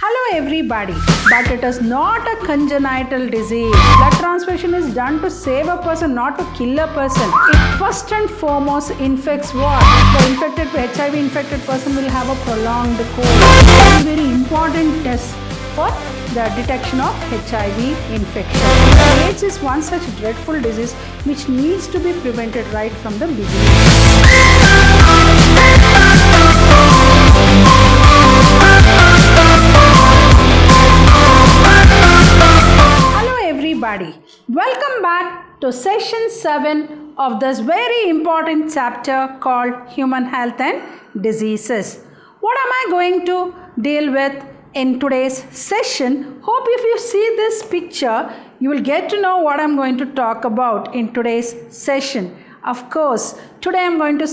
Hello everybody, but it is not a congenital disease. Blood transfusion is done to save a person, not to kill a person. It first and foremost infects what? The HIV infected person will have a prolonged cold. Very important test for the detection of HIV infection. AIDS is one such dreadful disease which needs to be prevented right from the beginning. Welcome back to session 7 of this very important chapter called Human Health and Diseases. What am I going to deal with in today's session? Hope if you see this picture, you will get to know what I'm going to talk about in today's session. Of course, today I'm going to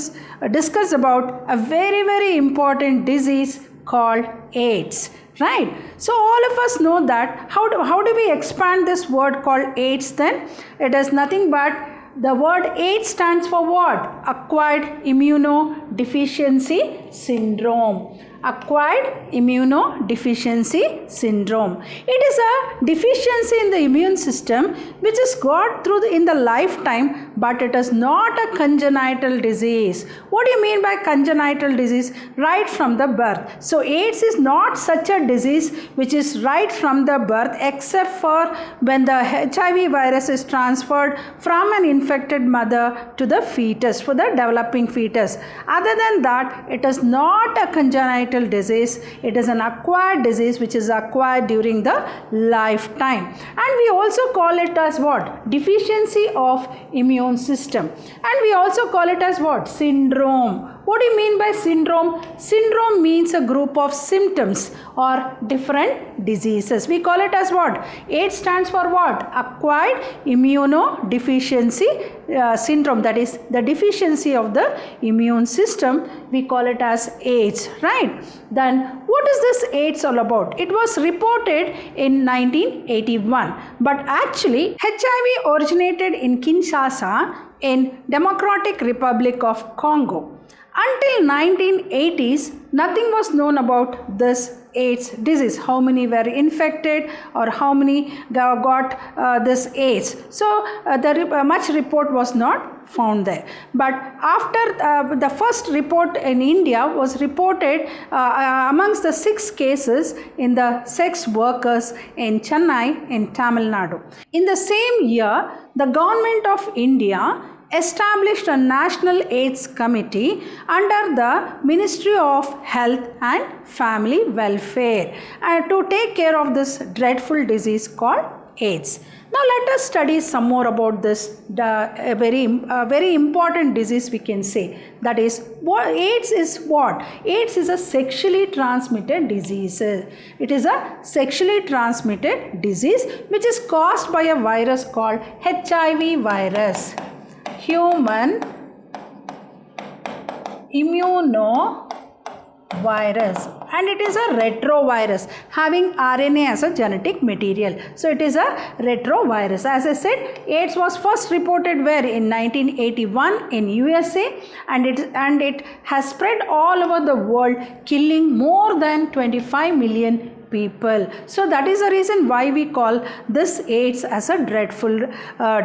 discuss about a very important disease called AIDS. Right? So all of us know that. How do we expand this word called AIDS then? It is nothing but the word AIDS stands for what? Acquired immunodeficiency syndrome. Acquired immunodeficiency syndrome. It is a deficiency in the immune system which is got through in the lifetime, but it is not a congenital disease. What do you mean by congenital disease? Right from the birth. So AIDS is not such a disease which is right from the birth, except for when the HIV virus is transferred from an infected mother to the fetus, for the developing fetus. Other than that, it is not a congenital disease. It is an acquired disease which is acquired during the lifetime. And we also call it as what? Deficiency of immune system. And we also call it as what? Syndrome. What do you mean by syndrome? Syndrome means a group of symptoms or different diseases. We call it as what? AIDS stands for what? Acquired immunodeficiency syndrome. That is the deficiency of the immune system. We call it as AIDS, right? Then what is this AIDS all about? It was reported in 1981. But actually HIV originated in Kinshasa in Democratic Republic of Congo. Until 1980s, nothing was known about this AIDS disease, how many were infected or how many got this AIDS. So much report was not found there. But after the first report in India was reported amongst the 6 cases in the sex workers in Chennai in Tamil Nadu. In the same year, the government of India established a national AIDS committee under the Ministry of Health and Family Welfare to take care of this dreadful disease called AIDS. Now let us study some more about this very important disease, we can say. That is, what AIDS is what? AIDS is a sexually transmitted disease. It is a sexually transmitted disease which is caused by a virus called HIV virus. Human immunovirus, and it is a retrovirus having RNA as a genetic material. So it is a retrovirus. As I said, AIDS was first reported where? In 1981 in USA, and it has spread all over the world, killing more than 25 million people. So that is the reason why we call this AIDS as a dreadful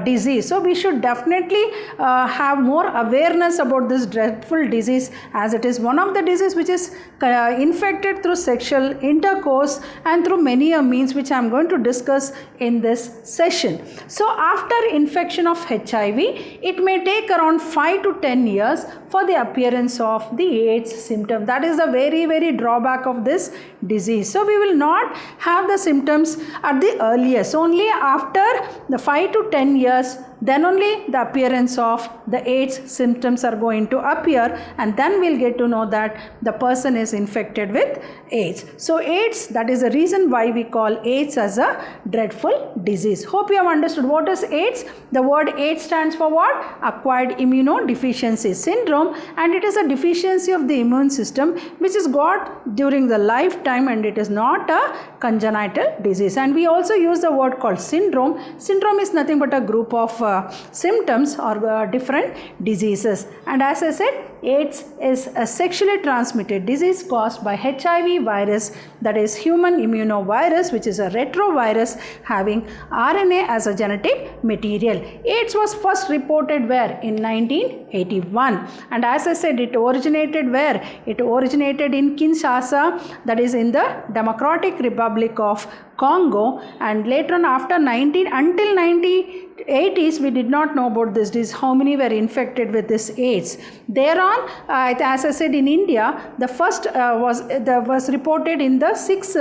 disease. So we should definitely have more awareness about this dreadful disease, as it is one of the diseases which is infected through sexual intercourse and through many means, which I am going to discuss in this session. So after infection of HIV, it may take around 5 to 10 years for the appearance of the AIDS symptom. That is the very drawback of this disease. So we will not have the symptoms at the earliest. Only after the 5 to 10 years, then only the appearance of the AIDS symptoms are going to appear, and then we'll get to know that the person is infected with AIDS. So AIDS, that is the reason why we call AIDS as a dreadful disease. Hope you have understood what is AIDS. The word AIDS stands for what? Acquired immunodeficiency syndrome, and it is a deficiency of the immune system which is got during the lifetime, and it is not a congenital disease. And we also use the word called syndrome. Syndrome is nothing but a group of symptoms or different diseases. And as I said, AIDS is a sexually transmitted disease caused by HIV virus, that is human immunovirus, which is a retrovirus having RNA as a genetic material. AIDS was first reported where? In 1981. And as I said, it originated where? It originated in Kinshasa, that is in the Democratic Republic of Congo, and later on until 1980s we did not know about this disease, how many were infected with this AIDS. Thereon, as I said, in India the first was reported in the 6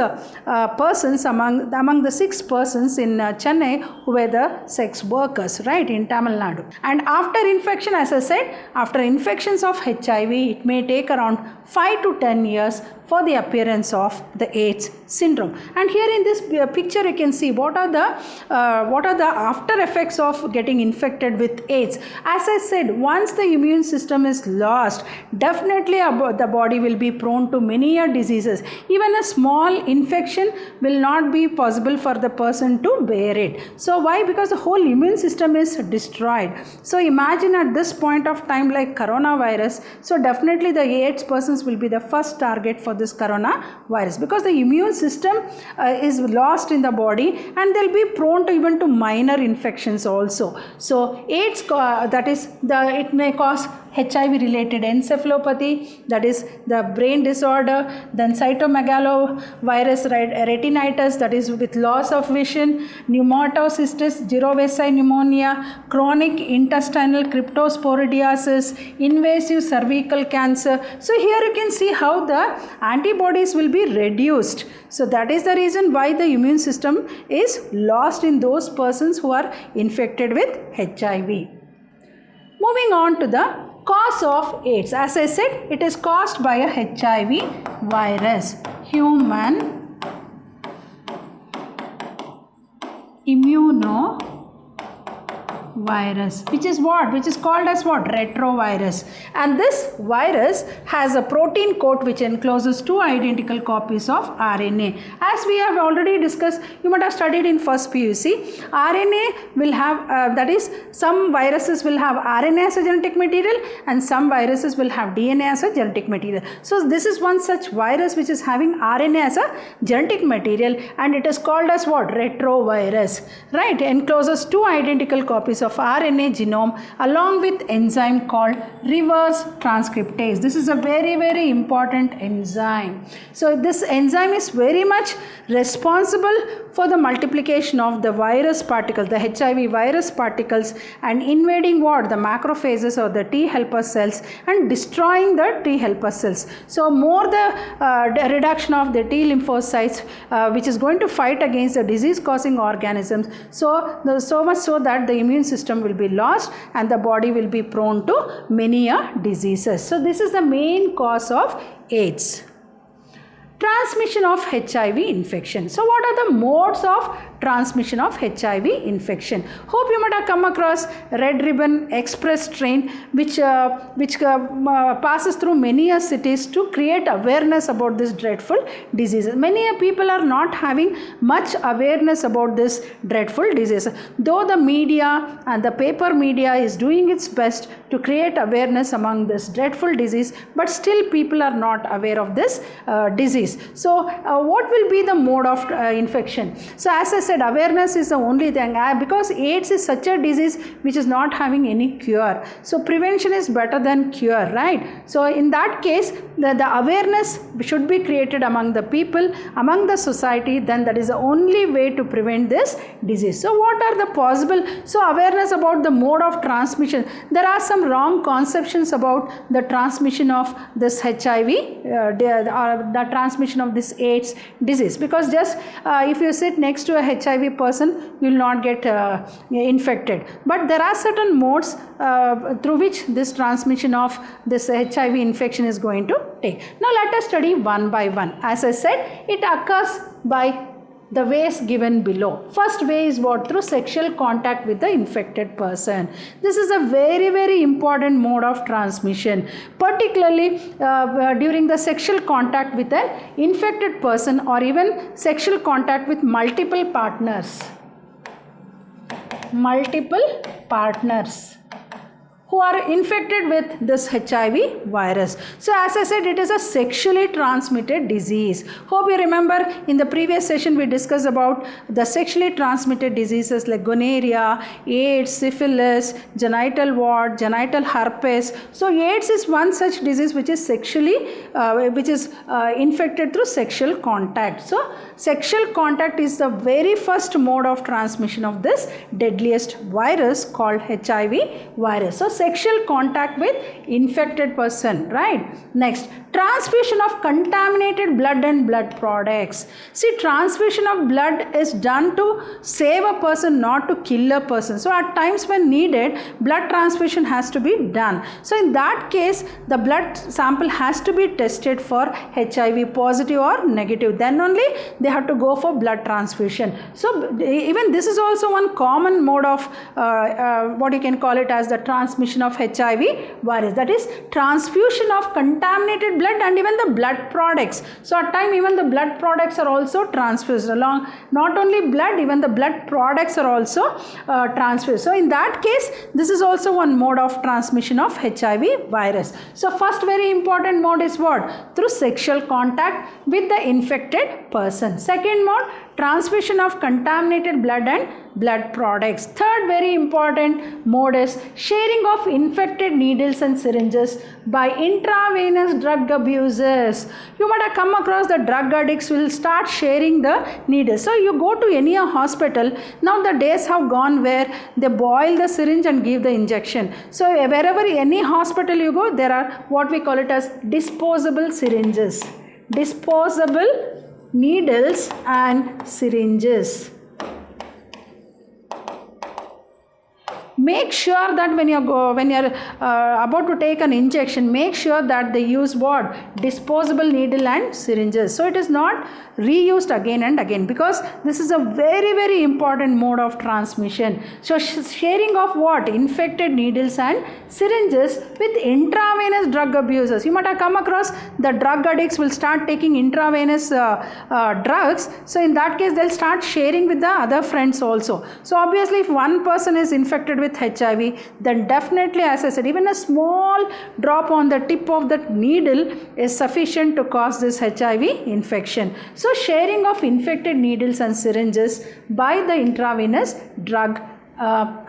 persons among the 6 persons in Chennai who were the sex workers, right, in Tamil Nadu. And after infection, as I said, after infections of HIV, it may take around 5 to 10 years for the appearance of the AIDS syndrome. And here in this picture you can see what are the after effects of getting infected with AIDS. As I said, once the immune system is lost, definitely the body will be prone to many diseases. Even a small infection will not be possible for the person to bear it. So why? Because the whole immune system is destroyed. So imagine at this point of time, like coronavirus, so definitely the AIDS persons will be the first target for this coronavirus, because the immune system is lost in the body and they'll be prone to even to minor infections also. So AIDS, it may cause HIV related encephalopathy, that is the brain disorder, then cytomegalovirus retinitis, that is with loss of vision, pneumocystis jirovecii pneumonia, chronic intestinal cryptosporidiasis, invasive cervical cancer. So here you can see how the antibodies will be reduced. So that is the reason why the immune system is lost in those persons who are infected with HIV. Moving on to the cause of AIDS. As I said, it is caused by a HIV virus, human immunovirus, which is what? Which is called as what? Retrovirus. And this virus has a protein coat which encloses 2 identical copies of RNA. As we have already discussed, you might have studied in first PUC, RNA will have, that is, some viruses will have RNA as a genetic material and some viruses will have DNA as a genetic material. So this is one such virus which is having RNA as a genetic material, and it is called as what? Retrovirus, right? Encloses 2 identical copies of RNA genome along with enzyme called reverse transcriptase. This is a very, very important enzyme. So this enzyme is very much responsible for the multiplication of the virus particles, the HIV virus particles, and invading what? The macrophages or the T helper cells and destroying the T helper cells. So more the reduction of the T lymphocytes which is going to fight against the disease causing organisms, so much so that the immune system will be lost and the body will be prone to many diseases. So this is the main cause of AIDS. Transmission of HIV infection. So what are the modes of transmission of HIV infection? Hope you might have come across Red Ribbon Express train which passes through many cities to create awareness about this dreadful disease. Many people are not having much awareness about this dreadful disease. Though the media and the paper media is doing its best to create awareness among this dreadful disease, but still people are not aware of this disease. So what will be the mode of infection? So as I said, awareness is the only thing, because AIDS is such a disease which is not having any cure. So prevention is better than cure, right? So in that case, the awareness should be created among the people, among the society, then that is the only way to prevent this disease. So what are the possible? So awareness about the mode of transmission. There are some wrong conceptions about the transmission of this HIV, the transmission of this AIDS disease, because just if you sit next to a HIV person, you will not get infected. But there are certain modes through which this transmission of this HIV infection is going to take. Now let us study one by one. As I said, it occurs by the ways given below. First way is what? Through sexual contact with the infected person. This is a very, very important mode of transmission, particularly during the sexual contact with an infected person or even sexual contact with multiple partners. who are infected with this HIV virus. So as I said, it is a sexually transmitted disease. Hope you remember in the previous session we discussed about the sexually transmitted diseases like gonorrhea, AIDS, syphilis, genital wart, genital herpes. So AIDS is one such disease which is infected through sexual contact. So sexual contact is the very first mode of transmission of this deadliest virus called HIV virus. So sexual contact with infected person, right? Next, transfusion of contaminated blood and blood products. See, transfusion of blood is done to save a person, not to kill a person. So at times when needed, blood transfusion has to be done. So in that case, the blood sample has to be tested for HIV positive or negative. Then only they have to go for blood transfusion. So even this is also one common mode of what you can call it as the transmission of HIV virus, that is transfusion of contaminated blood and even the blood products. So at time even the blood products are also transfused along, not only blood, even the blood products are also transfused. So in that case, this is also one mode of transmission of HIV virus. So first very important mode is what? Through sexual contact with the infected person. Second mode, transfusion of contaminated blood and blood products. Third very important mode is sharing of infected needles and syringes by intravenous drug abusers. You might have come across the drug addicts will start sharing the needles. So you go to any hospital, now the days have gone where they boil the syringe and give the injection. So wherever any hospital you go, there are what we call it as disposable syringes, disposable needles and syringes. Make sure that when you're about to take an injection, make sure that they use what? Disposable needle and syringes. So it is not reused again and again, because this is a very, very important mode of transmission. So sharing of what? Infected needles and syringes with intravenous drug abusers. You might have come across the drug addicts will start taking intravenous drugs. So in that case, they'll start sharing with the other friends also. So obviously, if one person is infected with HIV, then definitely, as I said, even a small drop on the tip of that needle is sufficient to cause this HIV infection. So sharing of infected needles and syringes by the intravenous drug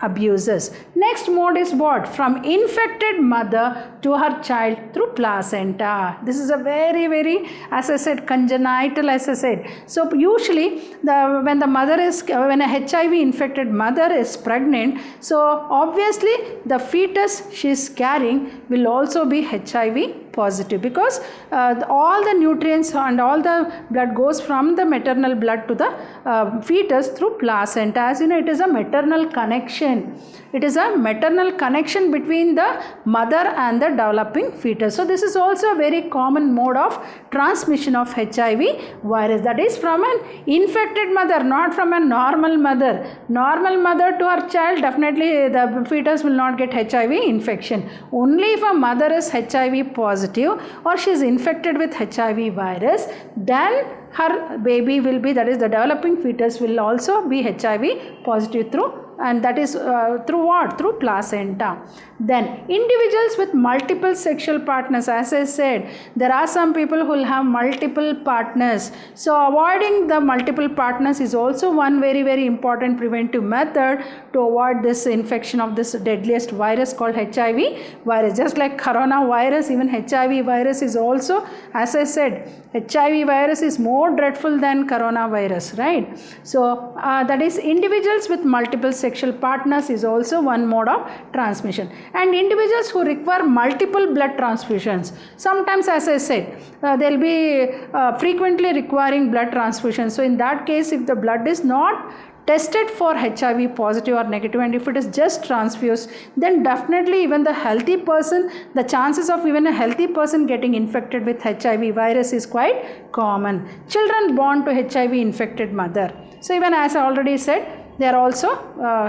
abusers. Next mode is what? From infected mother to her child through placenta. This is a very, very, as I said, congenital, as I said. So usually when a HIV infected mother is pregnant, so obviously the fetus she is carrying will also be HIV positive, because all the nutrients and all the blood goes from the maternal blood to the fetus through placenta. As you know, it is a maternal connection. It is a maternal connection between the mother and the developing fetus. So this is also a very common mode of transmission of HIV virus. That is from an infected mother, not from a normal mother. Normal mother to her child, definitely the fetus will not get HIV infection. Only if a mother is HIV positive or she is infected with HIV virus, then her baby will be, that is the developing fetus will also be HIV positive through, and that is through what? Through placenta. Then individuals with multiple sexual partners, as I said, there are some people who will have multiple partners. So avoiding the multiple partners is also one very, very important preventive method to avoid this infection of this deadliest virus called HIV virus. Just like coronavirus, even HIV virus is also, as I said, HIV virus is more dreadful than coronavirus, right? So that is individuals with multiple sexual partners is also one mode of transmission. And individuals who require multiple blood transfusions. Sometimes, as I said, they'll be frequently requiring blood transfusions. So in that case, if the blood is not tested for HIV positive or negative, and if it is just transfused, then definitely even the healthy person, the chances of even a healthy person getting infected with HIV virus is quite common. Children born to HIV infected mother. So even as I already said, they are also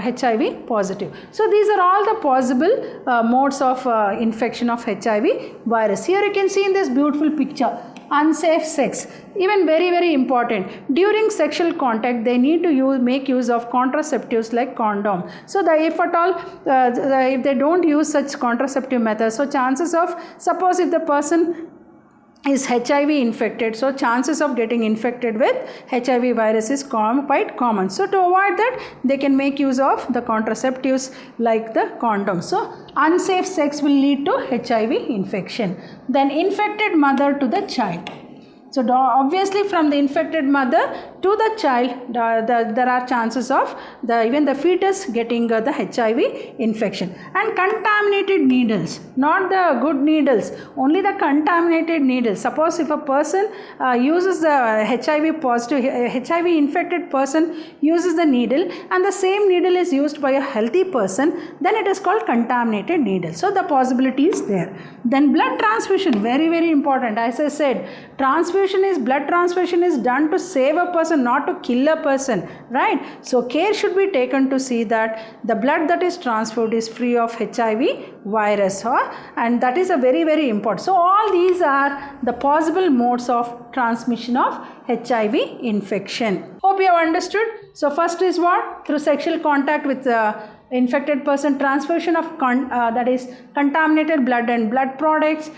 HIV positive. So these are all the possible modes of infection of HIV virus. Here you can see in this beautiful picture, unsafe sex, even very important. During sexual contact, they need to make use of contraceptives like condom. So if at all, if they don't use such contraceptive methods, so chances of, suppose if the person is HIV infected, so chances of getting infected with HIV virus is quite common. So to avoid that, they can make use of the contraceptives like the condom. So unsafe sex will lead to HIV infection. Then infected mother to the child. So obviously from the infected mother to the child, there are chances of even the fetus getting the HIV infection. And contaminated needles, not the good needles, only the contaminated needles. Suppose if a person uses the HIV positive, HIV infected person uses the needle, and the same needle is used by a healthy person, then it is called contaminated needle. So the possibility is there. Then blood transfusion, very important. As I said, blood transfusion is done to save a person, not to kill a person, right? So care should be taken to see that the blood that is transfused is free of HIV virus, and that is a very important. So all these are the possible modes of transmission of HIV infection. Hope you have understood. So first is what? Through sexual contact with infected person, transfusion of that is contaminated blood and blood products,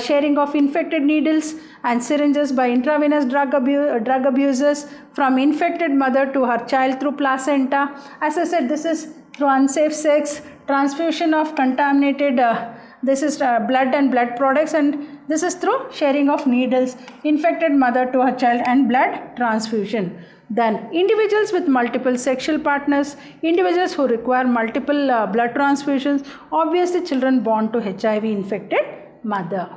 sharing of infected needles and syringes by intravenous drug abusers, from infected mother to her child through placenta. As I said, this is through unsafe sex, transfusion of contaminated this is blood and blood products, and this is through sharing of needles, infected mother to her child, and blood transfusion. Then individuals with multiple sexual partners, individuals who require multiple blood transfusions, obviously children born to HIV infected mother.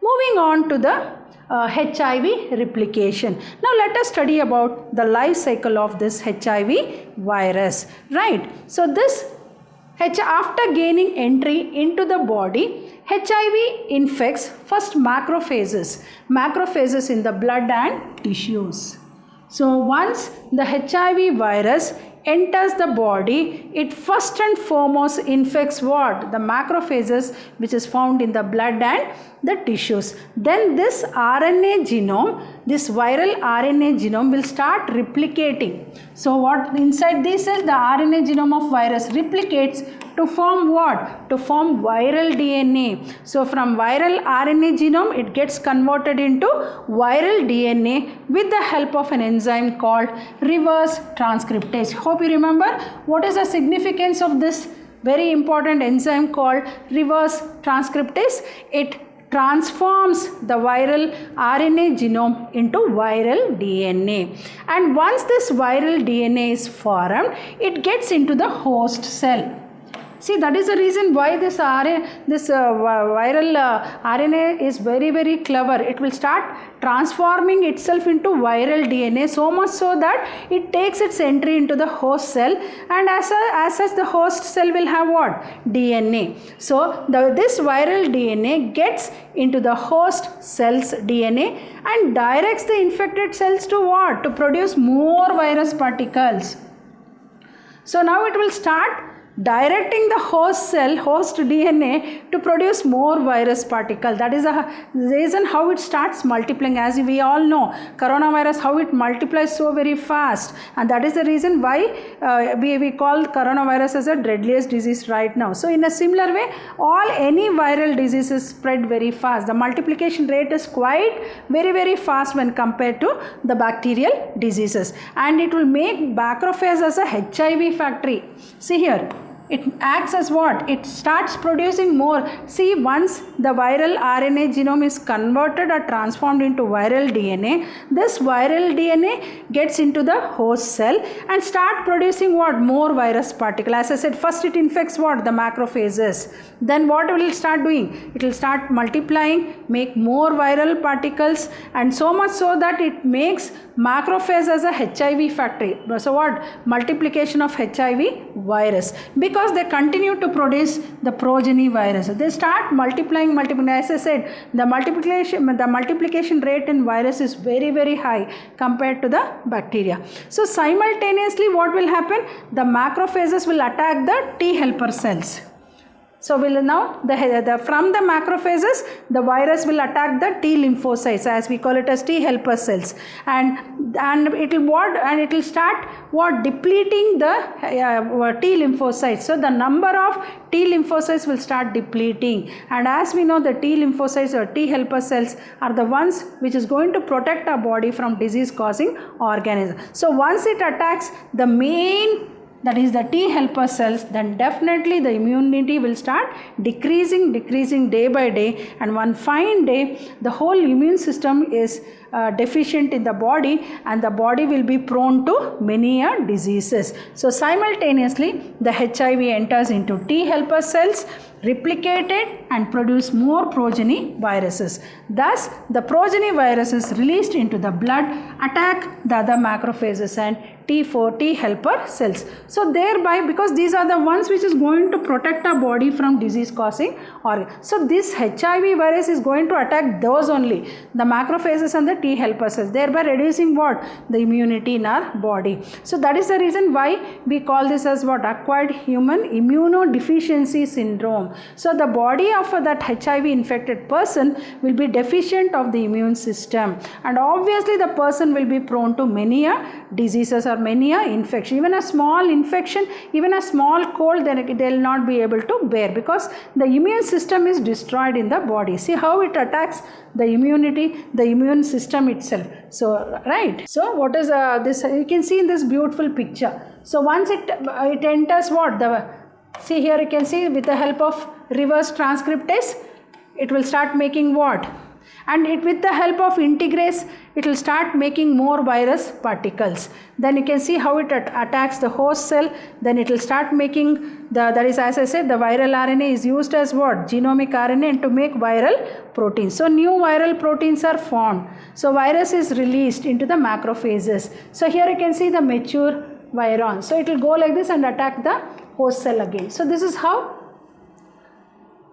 Moving on to the HIV replication. Now let us study about the life cycle of this HIV virus, right? So this after gaining entry into the body, HIV infects first macrophages in the blood and tissues. So once the HIV virus enters the body, it first and foremost infects what? The macrophages, which is found in the blood and the tissues. Then this RNA genome, this viral RNA genome will start replicating. So what inside this is the RNA genome of virus replicates to form what? To form viral DNA. So from viral RNA genome, it gets converted into viral DNA with the help of an enzyme called reverse transcriptase. Hope you remember what is the significance of this very important enzyme called reverse transcriptase. It transforms the viral RNA genome into viral DNA. And once this viral DNA is formed, it gets into the host cell. See, that is the reason why this viral RNA is very clever. It will start transforming itself into viral DNA, so much so that it takes its entry into the host cell, and as such the host cell will have what? DNA. So this viral DNA gets into the host cell's DNA and directs the infected cells to what? To produce more virus particles. So now it will start directing the host cell, host DNA, to produce more virus particle. That is the reason how it starts multiplying. As we all know, coronavirus, how it multiplies so very fast, and that is the reason why we call coronavirus as a deadliest disease right now. So in a similar way, any viral diseases spread very fast. The multiplication rate is quite very fast when compared to the bacterial diseases, and it will make macrophage as a HIV factory. See here, it acts as what? It starts producing more. See, once the viral RNA genome is converted or transformed into viral DNA, this viral DNA gets into the host cell and start producing what? More virus particle. As I said, first it infects what? The macrophages. Then what will it start doing? It will start multiplying, make more viral particles, and so much so that it makes macrophage as a HIV factory. So what? Multiplication of HIV virus. Because they continue to produce the progeny virus. They start multiplying. As I said, the multiplication rate in virus is very high compared to the bacteria. So simultaneously what will happen? The macrophages will attack the T helper cells. So will now from the macrophages the virus will attack the T lymphocytes, as we call it as T helper cells, and it will start depleting the T lymphocytes. So the number of T lymphocytes will start depleting, and as we know, the T lymphocytes or T helper cells are the ones which is going to protect our body from disease causing organisms. So once it attacks the main, that is the T helper cells, then definitely the immunity will start decreasing day by day, and one fine day the whole immune system is deficient in the body, and the body will be prone to many diseases. So simultaneously the HIV enters into T helper cells, replicated and produce more progeny viruses. Thus the progeny viruses released into the blood attack the other macrophages and T4 T helper cells. So thereby, because these are the ones which is going to protect our body from disease causing organ. So this HIV virus is going to attack those only, the macrophages and the T helper cells, thereby reducing the immunity in our body. So that is the reason why we call this as acquired human immunodeficiency syndrome. So the body of that HIV infected person will be deficient of the immune system, and obviously the person will be prone to many diseases or many infection. Even a small infection, even a small cold, they will not be able to bear, because the immune system is destroyed in the body. See how it attacks the immunity, the immune system itself. So right, so what is this? You can see in this beautiful picture. So once it enters see here, you can see with the help of reverse transcriptase, it will start making and with the help of integrase, it will start making more virus particles. Then you can see how it attacks the host cell. Then it will start making that is, as I said, the viral RNA is used as genomic RNA, and to make viral proteins. So new viral proteins are formed. So virus is released into the macrophages. So here you can see the mature viron. So it will go like this and attack the host cell again. So this is how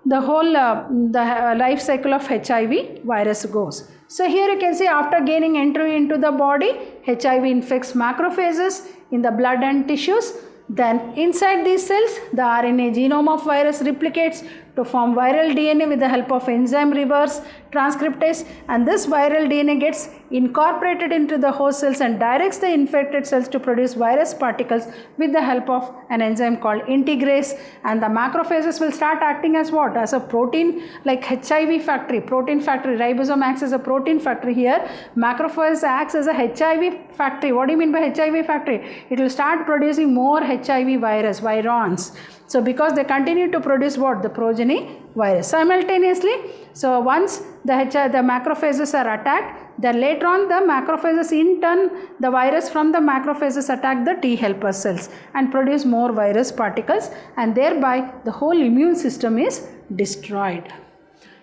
the whole life cycle of HIV virus goes. So here you can see, after gaining entry into the body, HIV infects macrophages in the blood and tissues. Then inside these cells, the RNA genome of virus replicates to form viral DNA with the help of enzyme reverse transcriptase, and this viral DNA gets incorporated into the host cells and directs the infected cells to produce virus particles with the help of an enzyme called integrase, and the macrophages will start acting as as a protein, like HIV factory, protein factory. Ribosome acts as a protein factory. Here macrophage acts as a HIV factory. What do you mean by HIV factory? It will start producing more HIV virons. So because they continue to produce the progeny virus simultaneously. So once the macrophages are attacked, then later on the macrophages in turn, the virus from the macrophages attack the T helper cells and produce more virus particles, and thereby the whole immune system is destroyed.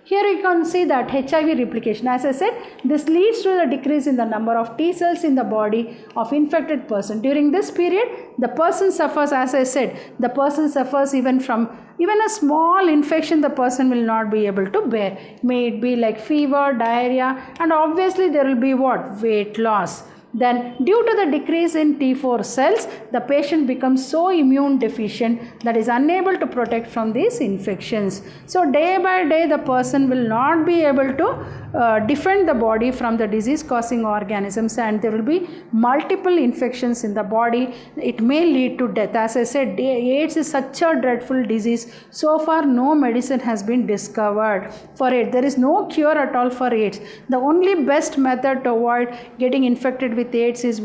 Here you can see that HIV replication. As I said, this leads to the decrease in the number of T cells in the body of infected person. During this period, the person suffers, as I said, the person suffers even a small infection the person will not be able to bear. May it be like fever, diarrhea, and obviously there will be weight loss. Then due to the decrease in T4 cells, the patient becomes so immune deficient that is unable to protect from these infections. So day by day the person will not be able to defend the body from the disease causing organisms, and there will be multiple infections in the body. It may lead to death. As I said, AIDS is such a dreadful disease. So far no medicine has been discovered for it. There is no cure at all for AIDS. The only best method to avoid getting infected with AIDS is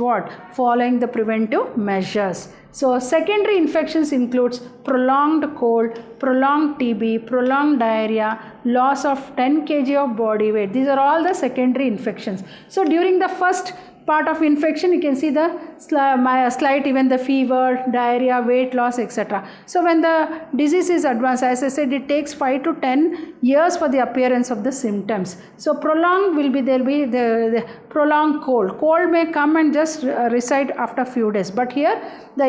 following the preventive measures. So secondary infections includes prolonged cold, prolonged TB, prolonged diarrhea, loss of 10 kg of body weight. These are all the secondary infections. So during the first part of infection, you can see the slight, even the fever, diarrhea, weight loss, etc. So when the disease is advanced, as I said, it takes 5 to 10 years for the appearance of the symptoms. So prolonged will be, there will be the prolonged cold. Cold may come and just reside after few days, but here the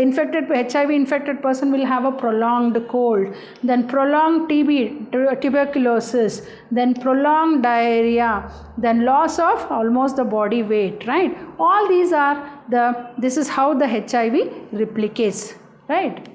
HIV infected person will have a prolonged cold, then prolonged TB, tuberculosis, then prolonged diarrhea, then loss of almost the body weight, right? All these are this is how the HIV replicates, right?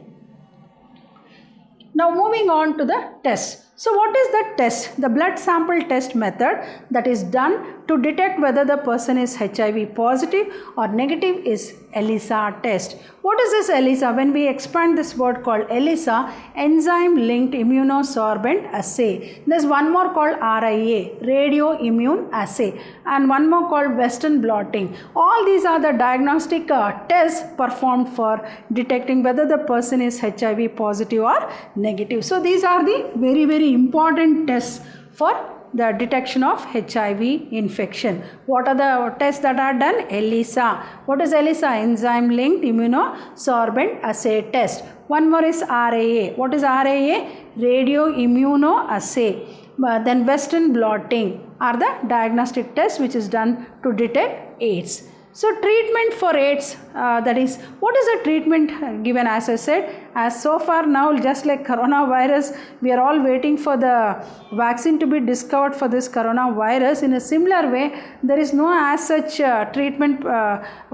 Now moving on to the test. So what is the test? The blood sample test method that is done to detect whether the person is HIV positive or negative is ELISA test. What is this ELISA? When we expand this word called ELISA, enzyme linked immunosorbent assay. There's one more called RIA, radio immune assay, and one more called Western blotting. All these are the diagnostic tests performed for detecting whether the person is HIV positive or negative. So these are the very important tests for the detection of HIV infection. What are the tests that are done? ELISA. What is ELISA? Enzyme linked immunosorbent assay test. One more is RIA. What is RIA? Radio immunoassay. Then Western blotting are the diagnostic tests which is done to detect AIDS. So treatment for AIDS, that is, what is the treatment given? As I said, as so far now, just like coronavirus, we are all waiting for the vaccine to be discovered for this coronavirus. In a similar way, there is no as such treatment,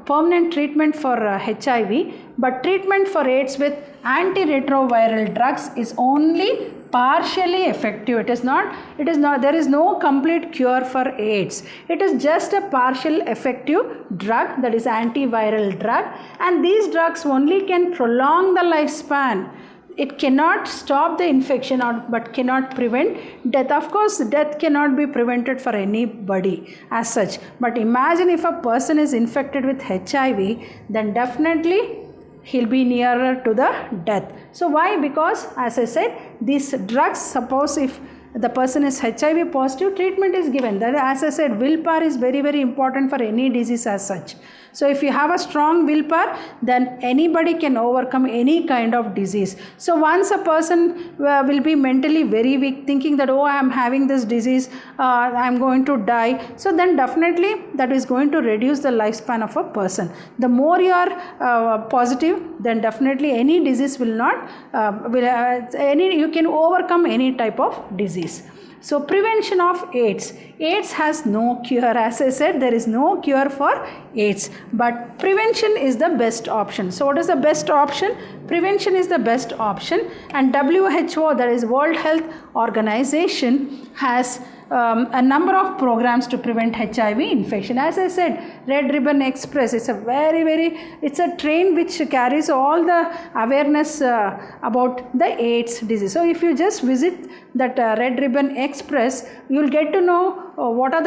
permanent treatment for HIV, but treatment for AIDS with antiretroviral drugs is only partially effective. There is no complete cure for AIDS. It is just a partial effective drug, that is antiviral drug, and these drugs only can prolong the lifespan. It cannot stop the infection but cannot prevent death. Of course, death cannot be prevented for anybody as such. But imagine if a person is infected with HIV, then definitely he'll be nearer to the death. So why? Because as I said, these drugs, suppose if the person is HIV positive, treatment is given. That, as I said, willpower is very important for any disease as such. So if you have a strong willpower, then anybody can overcome any kind of disease. So once a person will be mentally very weak, thinking that, oh, I am having this disease, I am going to die. So then definitely that is going to reduce the lifespan of a person. The more you are positive, then definitely any disease will not, you can overcome any type of disease. So prevention of AIDS. AIDS has no cure. As I said, there is no cure for AIDS, but prevention is the best option. So what is the best option? Prevention is the best option, and WHO, that is World Health Organization, has a number of programs to prevent HIV infection. As I said, Red Ribbon Express is it's a train which carries all the awareness about the AIDS disease. So if you just visit that Red Ribbon Express, you will get to know what are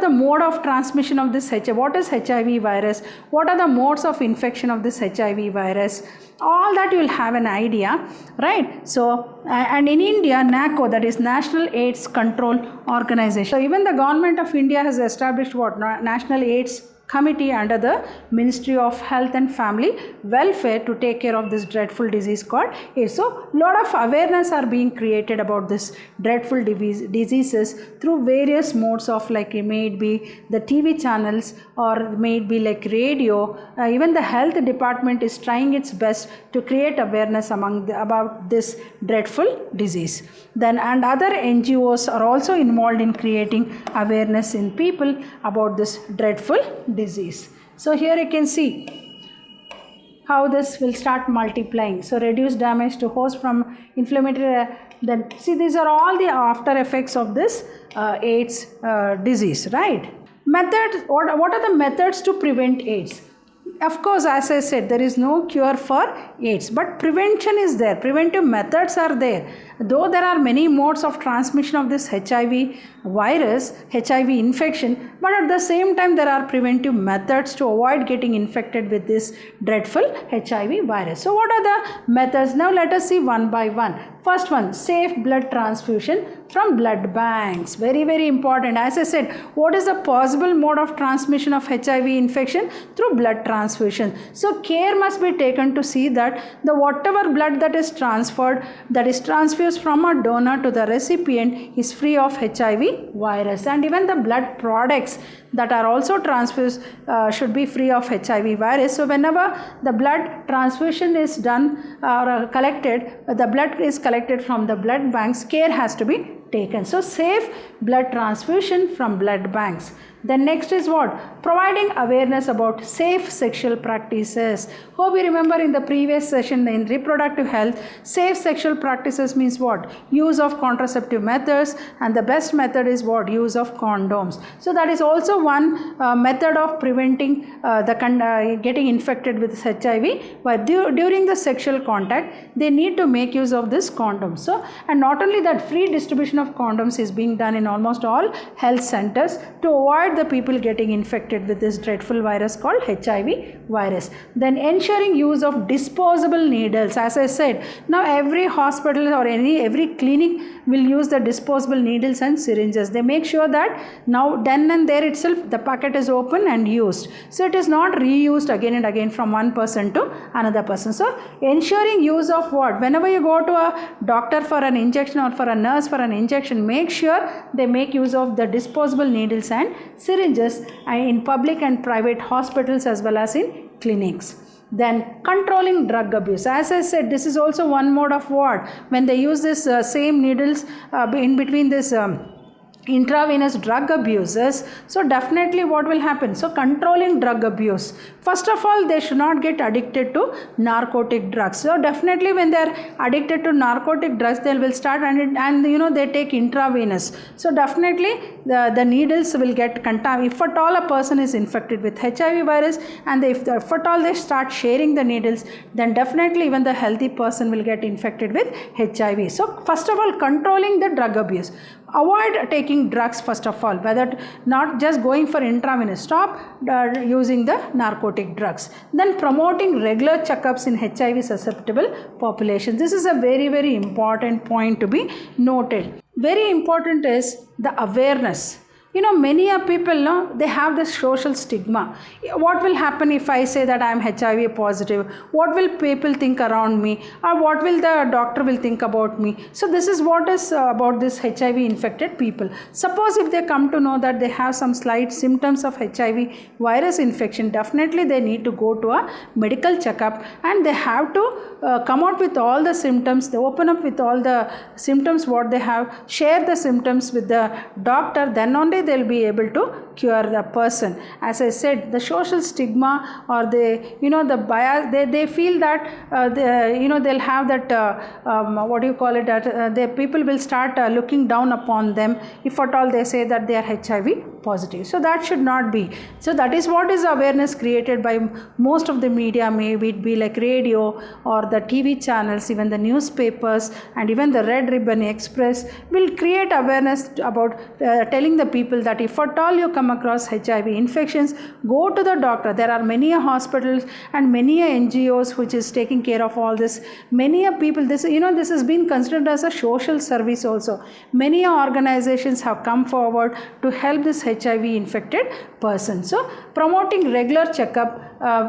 the mode of transmission of this HIV, what is HIV virus, what are the modes of infection of this HIV virus. All that you will have an idea, right? So, and in India, NACO, that is National AIDS Control Organization. So even the government of India has established what? National AIDS Committee under the Ministry of Health and Family Welfare to take care of this dreadful disease called AIDS. So lot of awareness are being created about this dreadful diseases through various modes of, like, may it be the TV channels or may it be like radio. Even the health department is trying its best to create awareness about this dreadful disease. Then, and other NGOs are also involved in creating awareness in people about this dreadful disease. So here you can see how this will start multiplying. So reduce damage to host from inflammatory. Then see, these are all the after effects of this AIDS disease, right? Methods. What are the methods to prevent AIDS? Of course, as I said, there is no cure for AIDS, but prevention is there. Preventive methods are there. Though there are many modes of transmission of this HIV virus, HIV infection, but at the same time there are preventive methods to avoid getting infected with this dreadful HIV virus. So what are the methods? Now let us see one by one. First one, safe blood transfusion from blood banks. Very important. As I said, what is the possible mode of transmission of HIV infection? Through blood transfusion. So care must be taken to see that the whatever blood that is transferred, that is transfused from a donor to the recipient, is free of HIV virus, and even the blood products that are also transfused should be free of HIV virus. So whenever the blood transfusion is done or collected, the blood is collected from the blood banks, care has to be taken. So safe blood transfusion from blood banks. Then next is what? Providing awareness about safe sexual practices. Hope you remember in the previous session in reproductive health, safe sexual practices means what? Use of contraceptive methods, and the best method is what? Use of condoms. So that is also one method of preventing getting infected with HIV. But during the sexual contact, they need to make use of this condom. So, and not only that, free distribution of condoms is being done in almost all health centers to avoid the people getting infected with this dreadful virus called HIV virus. Then ensuring use of disposable needles. As I said, now every hospital or every clinic will use the disposable needles and syringes. They make sure that now then and there itself the packet is open and used. So it is not reused again and again from one person to another person. So ensuring use of what? Whenever you go to a doctor for an injection or for a nurse for an injection, make sure they make use of the disposable needles and syringes in public and private hospitals as well as in clinics. Then controlling drug abuse. As I said, this is also one mode of what? When they use this same needles in between this intravenous drug abuses, so definitely what will happen? So controlling drug abuse. First of all, they should not get addicted to narcotic drugs. So definitely when they are addicted to narcotic drugs, they will start and they take intravenous. So definitely the needles will get contaminated. If at all a person is infected with HIV virus and if at all they start sharing the needles, then definitely even the healthy person will get infected with HIV. So first of all, controlling the drug abuse. Avoid taking drugs first of all, whether not just going for intravenous. Stop using the narcotic drugs. Then promoting regular checkups in HIV susceptible population. This is a very, very important point to be noted. Very important is the awareness. Many people, they have this social stigma. What will happen if I say that I am HIV positive? What will people think around me? Or what will the doctor will think about me? So this is what is about this HIV infected people. Suppose if they come to know that they have some slight symptoms of HIV virus infection, definitely they need to go to a medical checkup and they have to come out with all the symptoms. They open up with all the symptoms what they have, share the symptoms with the doctor, then only they will be able to cure the person. As I said, the social stigma or the bias, they feel that they'll have that the people will start looking down upon them if at all they say that they are HIV positive. So that should not be. So that is what is awareness created by most of the media, maybe it be like radio or the TV channels, even the newspapers and even the Red Ribbon Express will create awareness about telling the people that if at all you come across HIV infections, go to the doctor. There are many hospitals and many NGOs which is taking care of all this. Many people, this has been considered as a social service also. Many organizations have come forward to help this HIV infected person. So promoting regular checkup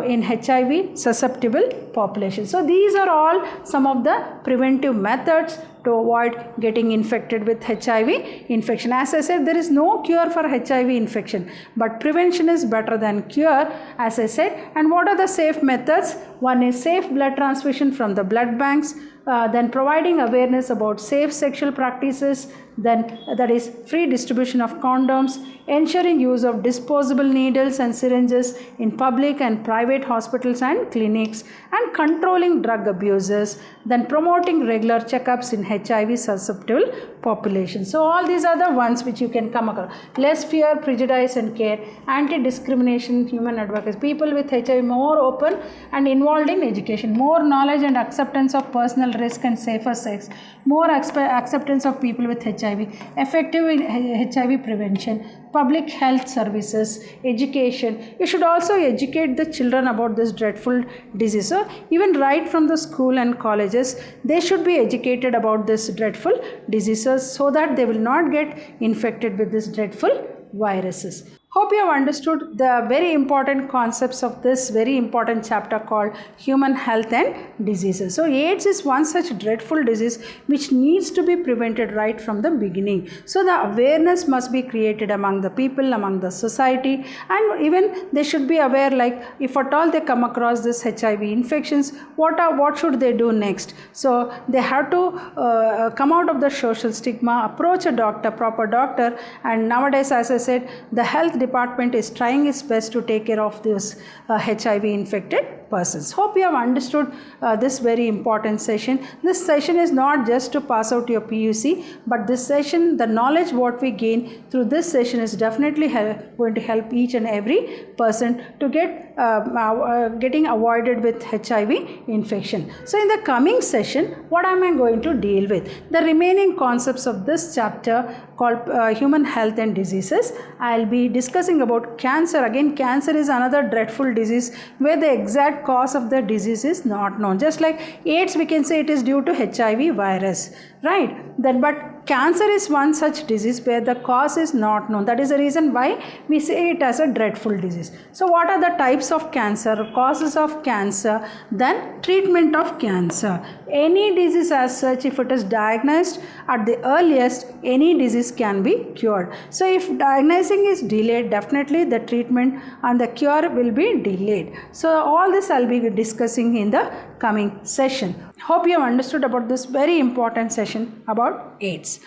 in HIV susceptible population. So these are all some of the preventive methods to avoid getting infected with HIV infection. As I said, there is no cure for HIV infection, but prevention is better than cure, as I said. And what are the safe methods? One is safe blood transfusion from the blood banks, then providing awareness about safe sexual practices, then that is free distribution of condoms, ensuring use of disposable needles and syringes in public and private hospitals and clinics, and controlling drug abuses, then promoting regular checkups in HIV susceptible population. So all these are the ones which you can come across. Less fear, prejudice and care, anti-discrimination, human advocacy, people with HIV more open and involved in education, more knowledge and acceptance of personal risk and safer sex, more acceptance of people with HIV, effective in HIV prevention, public health services, education. You should also educate the children about this dreadful disease. So even right from the school and colleges, they should be educated about this dreadful diseases so that they will not get infected with this dreadful viruses. Hope you have understood the very important concepts of this very important chapter called human health and diseases. So AIDS is one such dreadful disease which needs to be prevented right from the beginning. So the awareness must be created among the people, among the society, and even they should be aware, like if at all they come across this HIV infections, what should they do next? So they have to come out of the social stigma, approach a doctor, proper doctor, and nowadays, as I said, the health department is trying its best to take care of these HIV infected persons. Hope you have understood this very important session. This session is not just to pass out your PUC, but this session, the knowledge what we gain through this session is definitely going to help each and every person to getting avoided with HIV infection. So in the coming session, what am I going to deal with? The remaining concepts of this chapter called human health and diseases. I'll be discussing about cancer. Again, cancer is another dreadful disease where the exact cause of the disease is not known. Just like AIDS, we can say it is due to HIV virus, right? But cancer is one such disease where the cause is not known. That is the reason why we say it as a dreadful disease. So what are the types of cancer, causes of cancer, then treatment of cancer? Any disease as such, if it is diagnosed at the earliest, any disease can be cured. So if diagnosing is delayed, definitely the treatment and the cure will be delayed. So all this I'll be discussing in the coming session. Hope you have understood about this very important session about AIDS.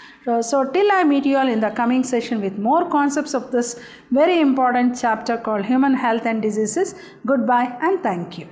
So till I meet you all in the coming session with more concepts of this very important chapter called Human Health and Diseases. Goodbye and thank you.